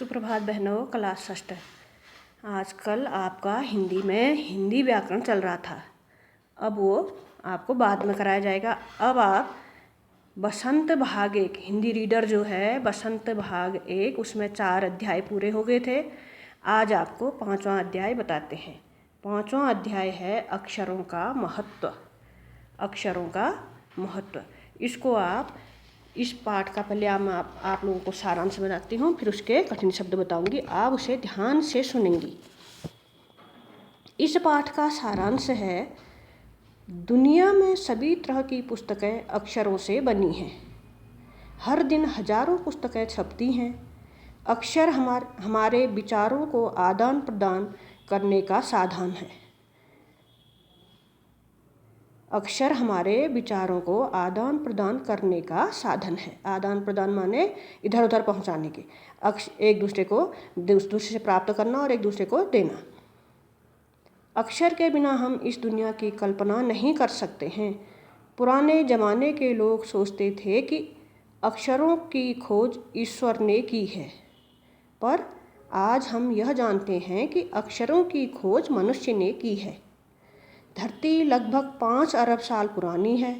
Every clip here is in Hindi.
सुप्रभात बहनों, क्लास षष्ठ। आजकल आपका हिंदी में हिंदी व्याकरण चल रहा था, अब वो आपको बाद में कराया जाएगा। अब आप बसंत भाग 1 हिंदी रीडर जो है बसंत भाग 1 उसमें 4 अध्याय पूरे हो गए थे। आज आपको 5वां अध्याय बताते हैं। 5वां अध्याय है अक्षरों का महत्व। अक्षरों का महत्व, इसको आप इस पाठ का पहले आप लोगों को सारांश बताती हूँ, फिर उसके कठिन शब्द बताऊंगी। आप उसे ध्यान से सुनेंगी। इस पाठ का सारांश है, दुनिया में सभी तरह की पुस्तकें अक्षरों से बनी हैं। हर दिन हजारों पुस्तकें छपती हैं। अक्षर हमारे विचारों को आदान प्रदान करने का साधन है। अक्षर हमारे विचारों को आदान प्रदान करने का साधन है। आदान प्रदान माने इधर उधर पहुंचाने के। एक दूसरे को दूसरे से प्राप्त करना और एक दूसरे को देना। अक्षर के बिना हम इस दुनिया की कल्पना नहीं कर सकते हैं। पुराने ज़माने के लोग सोचते थे कि अक्षरों की खोज ईश्वर ने की है, पर आज हम यह जानते हैं कि अक्षरों की खोज मनुष्य ने की है। धरती लगभग 5 अरब साल पुरानी है।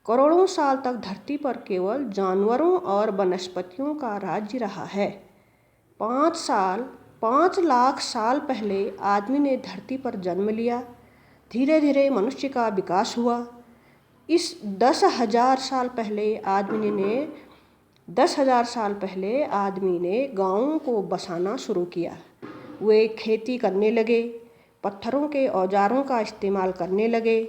करोड़ों साल तक धरती पर केवल जानवरों और वनस्पतियों का राज्य रहा है। 5 लाख साल पहले आदमी ने धरती पर जन्म लिया। धीरे धीरे मनुष्य का विकास हुआ। इस 10,000 साल पहले आदमी ने गांवों को बसाना शुरू किया। वे खेती करने लगे, पत्थरों के औजारों का इस्तेमाल करने लगे,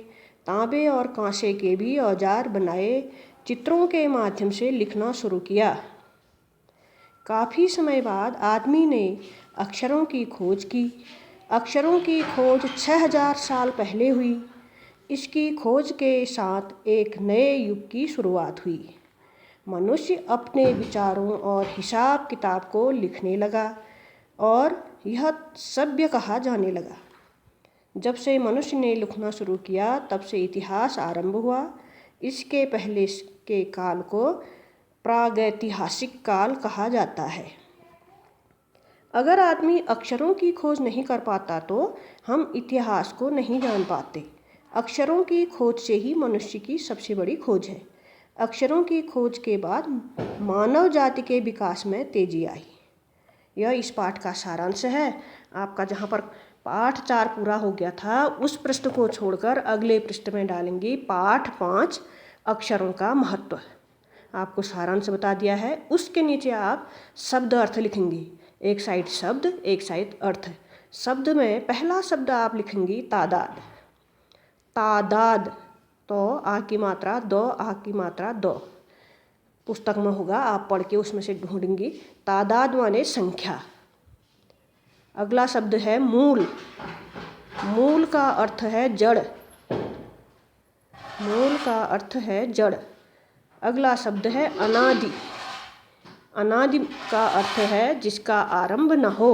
तांबे और कांसे के भी औजार बनाए, चित्रों के माध्यम से लिखना शुरू किया। काफ़ी समय बाद आदमी ने अक्षरों की खोज की। अक्षरों की खोज 6,000 साल पहले हुई। इसकी खोज के साथ एक नए युग की शुरुआत हुई। मनुष्य अपने विचारों और हिसाब किताब को लिखने लगा और यह सभ्य कहा जाने लगा। जब से मनुष्य ने लिखना शुरू किया तब से इतिहास आरंभ हुआ। इसके पहले के काल को प्रागैतिहासिक काल कहा जाता है। अगर आदमी अक्षरों की खोज नहीं कर पाता तो हम इतिहास को नहीं जान पाते। अक्षरों की खोज से ही मनुष्य की सबसे बड़ी खोज है। अक्षरों की खोज के बाद मानव जाति के विकास में तेजी आई। यह इस पाठ का सारांश है। आपका जहाँ पर पाठ 4 पूरा हो गया था उस पृष्ठ को छोड़कर अगले पृष्ठ में डालेंगी पाठ 5 अक्षरों का महत्व। आपको सारांश बता दिया है। उसके नीचे आप शब्द अर्थ लिखेंगी। एक साइड शब्द, एक साइड अर्थ। शब्द में पहला शब्द आप लिखेंगी तादाद। तादाद, तो आ की मात्रा दो, आ की मात्रा दो। पुस्तक में होगा, आप पढ़ के उसमें से ढूंढेंगी। तादाद माने संख्या। अगला शब्द है मूल। मूल का अर्थ है जड़। मूल का अर्थ है जड़। अगला शब्द है अनादि। अनादि का अर्थ है जिसका आरंभ न हो।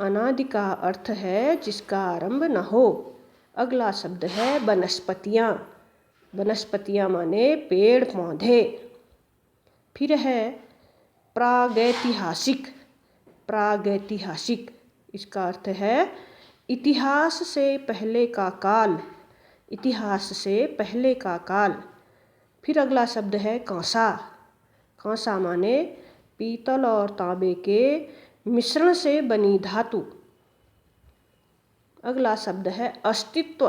अनादि का अर्थ है जिसका आरंभ न हो। अगला शब्द है वनस्पतियाँ। वनस्पतियाँ माने पेड़ पौधे। फिर है प्रागैतिहासिक। प्रागैतिहासिक, इसका अर्थ है इतिहास से पहले का काल। इतिहास से पहले का काल। फिर अगला शब्द है कांसा। कांसा माने पीतल और तांबे के मिश्रण से बनी धातु। अगला शब्द है अस्तित्व।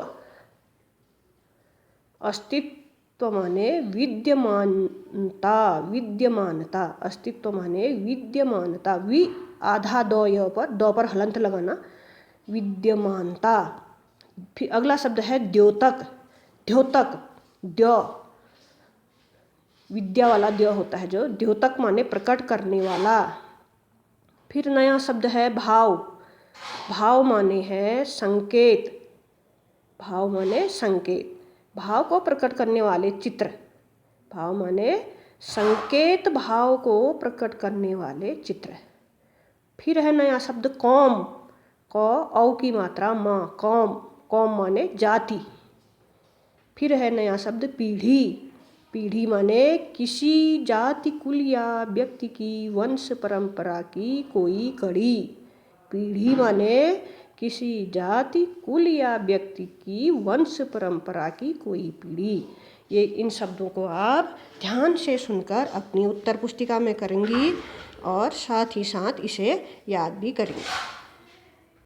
अस्तित्व माने विद्यमानता। विद्यमानता, अस्तित्व माने विद्यमानता। वि आधा दो पर हलंत लगाना, विद्यमानता। फिर अगला शब्द है द्योतक। द्योतक, द्यो, विद्या वाला द्यो होता है जो। द्योतक माने प्रकट करने वाला। फिर नया शब्द है भाव। भाव माने है संकेत। भाव माने संकेत, भाव को प्रकट करने वाले चित्र। भाव माने संकेत, भाव को प्रकट करने वाले चित्र। फिर है नया शब्द कौम। क औ की मात्रा माँ, कौम। कौम माने जाति। फिर है नया शब्द पीढ़ी। पीढ़ी माने किसी जाति कुल या व्यक्ति की वंश परंपरा की कोई कड़ी। पीढ़ी माने किसी जाति कुल या व्यक्ति की वंश परंपरा की कोई पीढ़ी। ये इन शब्दों को आप ध्यान से सुनकर अपनी उत्तर पुस्तिका में करेंगी और साथ ही साथ इसे याद भी करेंगी।